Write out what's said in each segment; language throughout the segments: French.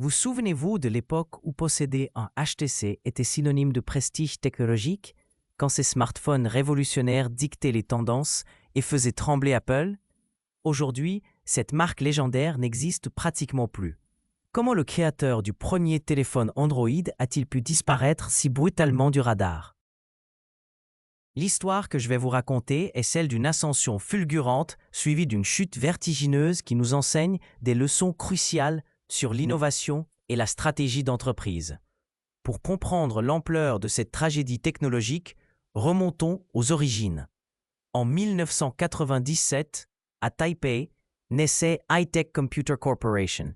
Vous souvenez-vous de l'époque où posséder un HTC était synonyme de prestige technologique, quand ces smartphones révolutionnaires dictaient les tendances et faisaient trembler Apple? Aujourd'hui, cette marque légendaire n'existe pratiquement plus. Comment le créateur du premier téléphone Android a-t-il pu disparaître si brutalement du radar? L'histoire que je vais vous raconter est celle d'une ascension fulgurante suivie d'une chute vertigineuse qui nous enseigne des leçons cruciales sur l'innovation et la stratégie d'entreprise. Pour comprendre l'ampleur de cette tragédie technologique, remontons aux origines. En 1997, à Taipei, naissait High-Tech Computer Corporation.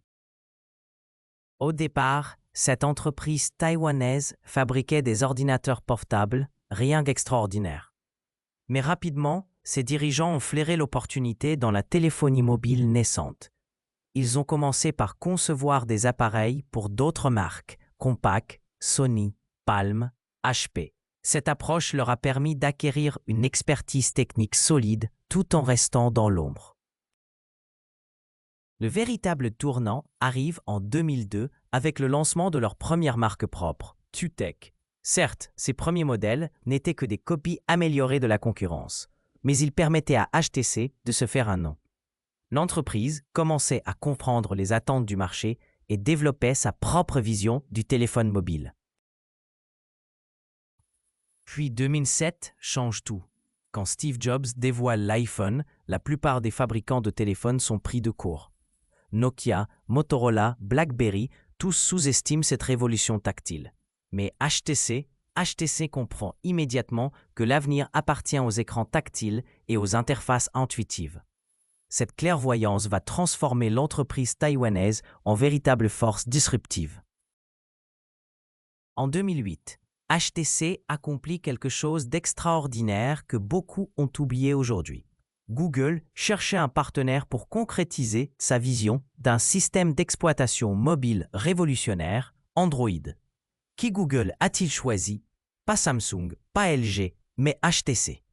Au départ, cette entreprise taïwanaise fabriquait des ordinateurs portables, rien d'extraordinaire. Mais rapidement, ses dirigeants ont flairé l'opportunité dans la téléphonie mobile naissante. Ils ont commencé par concevoir des appareils pour d'autres marques, Compaq, Sony, Palm, HP. Cette approche leur a permis d'acquérir une expertise technique solide tout en restant dans l'ombre. Le véritable tournant arrive en 2002 avec le lancement de leur première marque propre, Tutech. Certes, ces premiers modèles n'étaient que des copies améliorées de la concurrence, mais ils permettaient à HTC de se faire un nom. L'entreprise commençait à comprendre les attentes du marché et développait sa propre vision du téléphone mobile. Puis 2007 change tout. Quand Steve Jobs dévoile l'iPhone, la plupart des fabricants de téléphones sont pris de court. Nokia, Motorola, BlackBerry, tous sous-estiment cette révolution tactile. Mais HTC comprend immédiatement que l'avenir appartient aux écrans tactiles et aux interfaces intuitives. Cette clairvoyance va transformer l'entreprise taïwanaise en véritable force disruptive. En 2008, HTC accomplit quelque chose d'extraordinaire que beaucoup ont oublié aujourd'hui. Google cherchait un partenaire pour concrétiser sa vision d'un système d'exploitation mobile révolutionnaire, Android. Qui Google a-t-il choisi? Pas Samsung, pas LG, mais HTC.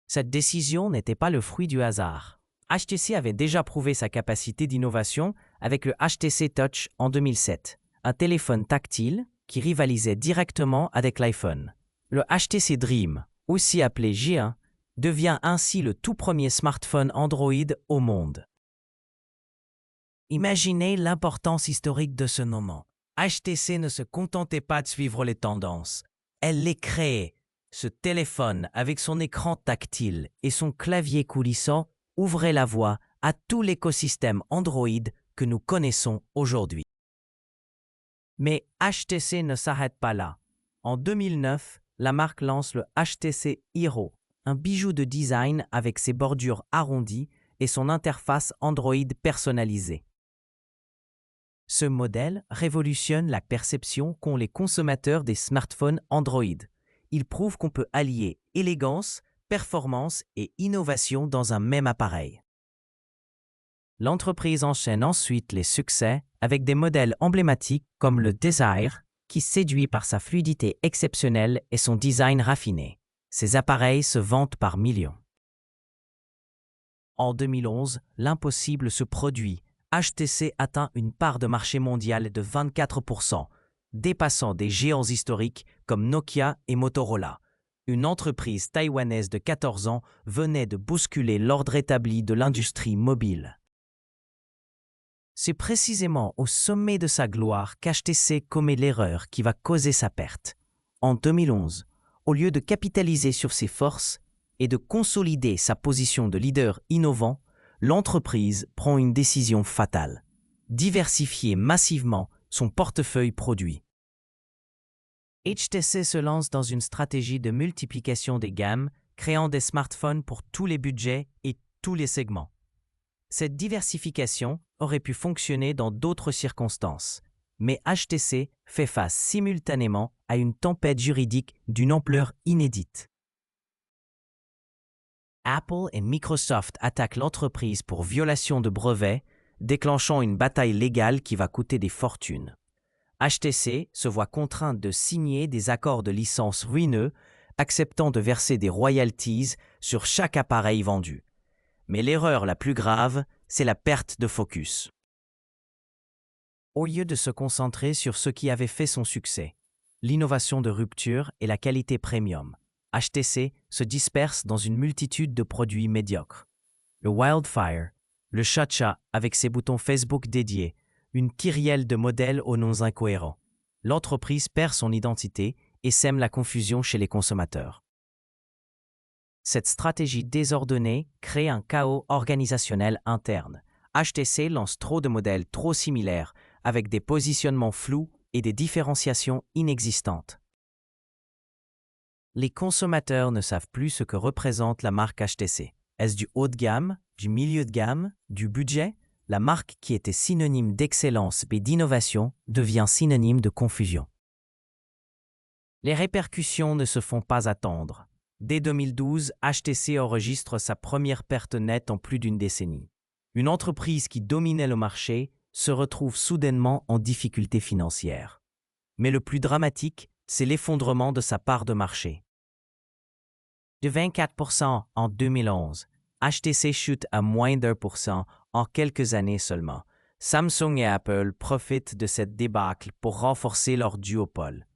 Cette décision n'était pas le fruit du hasard. HTC avait déjà prouvé sa capacité d'innovation avec le HTC Touch en 2007, un téléphone tactile qui rivalisait directement avec l'iPhone. Le HTC Dream, aussi appelé G1, devient ainsi le tout premier smartphone Android au monde. Imaginez l'importance historique de ce moment. HTC ne se contentait pas de suivre les tendances, elle les créait. Ce téléphone, avec son écran tactile et son clavier coulissant, ouvrait la voie à tout l'écosystème Android que nous connaissons aujourd'hui. Mais HTC ne s'arrête pas là. En 2009, la marque lance le HTC Hero, un bijou de design avec ses bordures arrondies et son interface Android personnalisée. Ce modèle révolutionne la perception qu'ont les consommateurs des smartphones Android. Il prouve qu'on peut allier élégance, performance et innovation dans un même appareil. L'entreprise enchaîne ensuite les succès avec des modèles emblématiques comme le Desire, qui séduit par sa fluidité exceptionnelle et son design raffiné. Ces appareils se vendent par millions. En 2011, l'impossible se produit. HTC atteint une part de marché mondiale de 24%, dépassant des géants historiques comme Nokia et Motorola. Une entreprise taïwanaise de 14 ans venait de bousculer l'ordre établi de l'industrie mobile. C'est précisément au sommet de sa gloire qu'HTC commet l'erreur qui va causer sa perte. En 2011, au lieu de capitaliser sur ses forces et de consolider sa position de leader innovant, l'entreprise prend une décision fatale: diversifier massivement son portefeuille produit. HTC se lance dans une stratégie de multiplication des gammes, créant des smartphones pour tous les budgets et tous les segments. Cette diversification aurait pu fonctionner dans d'autres circonstances, mais HTC fait face simultanément à une tempête juridique d'une ampleur inédite. Apple et Microsoft attaquent l'entreprise pour violation de brevets, déclenchant une bataille légale qui va coûter des fortunes. HTC se voit contrainte de signer des accords de licence ruineux, acceptant de verser des royalties sur chaque appareil vendu. Mais l'erreur la plus grave, c'est la perte de focus. Au lieu de se concentrer sur ce qui avait fait son succès, l'innovation de rupture et la qualité premium, HTC se disperse dans une multitude de produits médiocres. Le Wildfire, le Cha-Cha avec ses boutons Facebook dédiés, une kyrielle de modèles aux noms incohérents. L'entreprise perd son identité et sème la confusion chez les consommateurs. Cette stratégie désordonnée crée un chaos organisationnel interne. HTC lance trop de modèles trop similaires, avec des positionnements flous et des différenciations inexistantes. Les consommateurs ne savent plus ce que représente la marque HTC. Est-ce du haut de gamme, du milieu de gamme, du budget? La marque qui était synonyme d'excellence et d'innovation devient synonyme de confusion. Les répercussions ne se font pas attendre. Dès 2012, HTC enregistre sa première perte nette en plus d'une décennie. Une entreprise qui dominait le marché se retrouve soudainement en difficulté financière. Mais le plus dramatique, c'est l'effondrement de sa part de marché. De 24% en 2011, HTC chute à moins d'1% en quelques années seulement. Samsung et Apple profitent de cette débâcle pour renforcer leur duopole.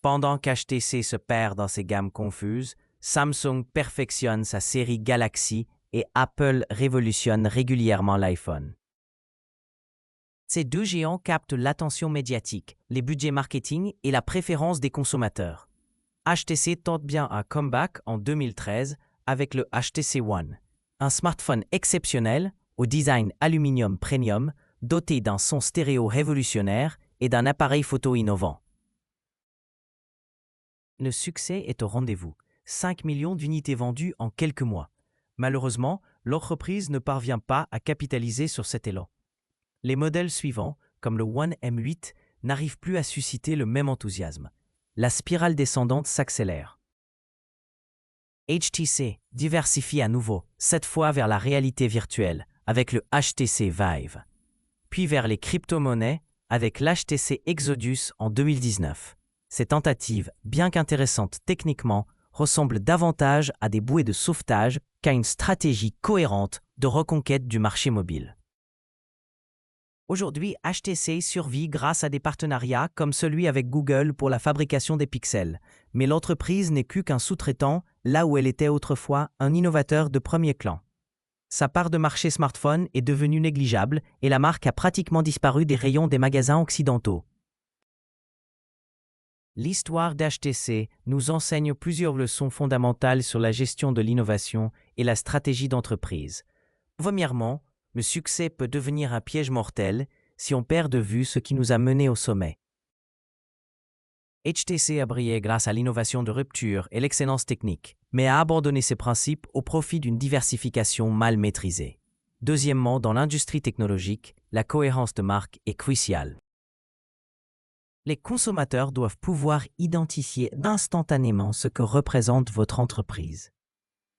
Pendant qu'HTC se perd dans ses gammes confuses, Samsung perfectionne sa série Galaxy et Apple révolutionne régulièrement l'iPhone. Ces deux géants captent l'attention médiatique, les budgets marketing et la préférence des consommateurs. HTC tente bien un comeback en 2013 avec le HTC One, un smartphone exceptionnel au design aluminium premium, doté d'un son stéréo révolutionnaire et d'un appareil photo innovant. Le succès est au rendez-vous. 5 millions d'unités vendues en quelques mois. Malheureusement, l'entreprise ne parvient pas à capitaliser sur cet élan. Les modèles suivants, comme le One M8, n'arrivent plus à susciter le même enthousiasme. La spirale descendante s'accélère. HTC diversifie à nouveau, cette fois vers la réalité virtuelle, avec le HTC Vive, puis vers les crypto-monnaies avec l'HTC Exodus en 2019. Ces tentatives, bien qu'intéressantes techniquement, ressemblent davantage à des bouées de sauvetage qu'à une stratégie cohérente de reconquête du marché mobile. Aujourd'hui, HTC survit grâce à des partenariats comme celui avec Google pour la fabrication des pixels, mais l'entreprise n'est plus qu'un sous-traitant là où elle était autrefois un innovateur de premier clan. Sa part de marché smartphone est devenue négligeable et la marque a pratiquement disparu des rayons des magasins occidentaux. L'histoire d'HTC nous enseigne plusieurs leçons fondamentales sur la gestion de l'innovation et la stratégie d'entreprise. Premièrement, le succès peut devenir un piège mortel si on perd de vue ce qui nous a menés au sommet. HTC a brillé grâce à l'innovation de rupture et l'excellence technique, mais a abandonné ses principes au profit d'une diversification mal maîtrisée. Deuxièmement, dans l'industrie technologique, la cohérence de marque est cruciale. Les consommateurs doivent pouvoir identifier instantanément ce que représente votre entreprise.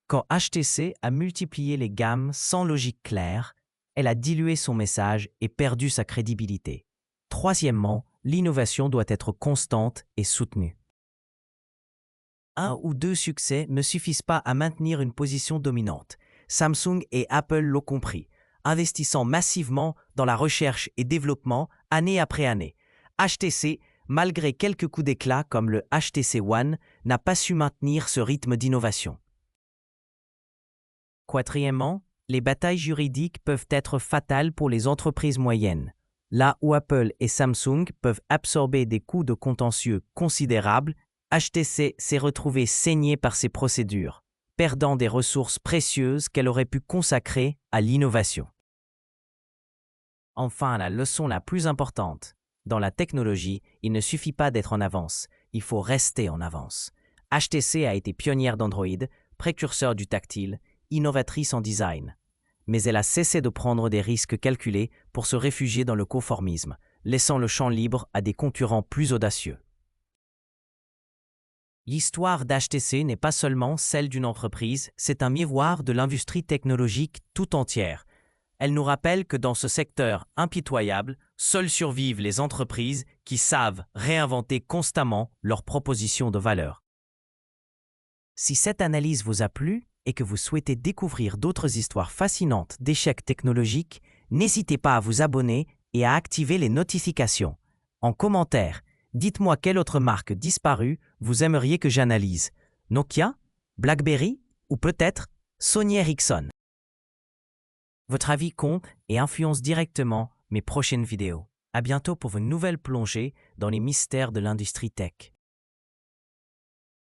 Quand HTC a multiplié les gammes sans logique claire, elle a dilué son message et perdu sa crédibilité. Troisièmement, l'innovation doit être constante et soutenue. Un ou deux succès ne suffisent pas à maintenir une position dominante. Samsung et Apple l'ont compris, investissant massivement dans la recherche et développement année après année. HTC, malgré quelques coups d'éclat comme le HTC One, n'a pas su maintenir ce rythme d'innovation. Quatrièmement, les batailles juridiques peuvent être fatales pour les entreprises moyennes. Là où Apple et Samsung peuvent absorber des coûts de contentieux considérables, HTC s'est retrouvé saigné par ces procédures, perdant des ressources précieuses qu'elle aurait pu consacrer à l'innovation. Enfin, la leçon la plus importante. Dans la technologie, il ne suffit pas d'être en avance, il faut rester en avance. HTC a été pionnière d'Android, précurseur du tactile, innovatrice en design. Mais elle a cessé de prendre des risques calculés pour se réfugier dans le conformisme, laissant le champ libre à des concurrents plus audacieux. L'histoire d'HTC n'est pas seulement celle d'une entreprise, c'est un miroir de l'industrie technologique tout entière. Elle nous rappelle que dans ce secteur impitoyable, seules survivent les entreprises qui savent réinventer constamment leurs propositions de valeur. Si cette analyse vous a plu et que vous souhaitez découvrir d'autres histoires fascinantes d'échecs technologiques, n'hésitez pas à vous abonner et à activer les notifications. En commentaire, dites-moi quelle autre marque disparue vous aimeriez que j'analyse. Nokia, BlackBerry ou peut-être Sony Ericsson. Votre avis compte et influence directement mes prochaines vidéos. À bientôt pour une nouvelle plongée dans les mystères de l'industrie tech.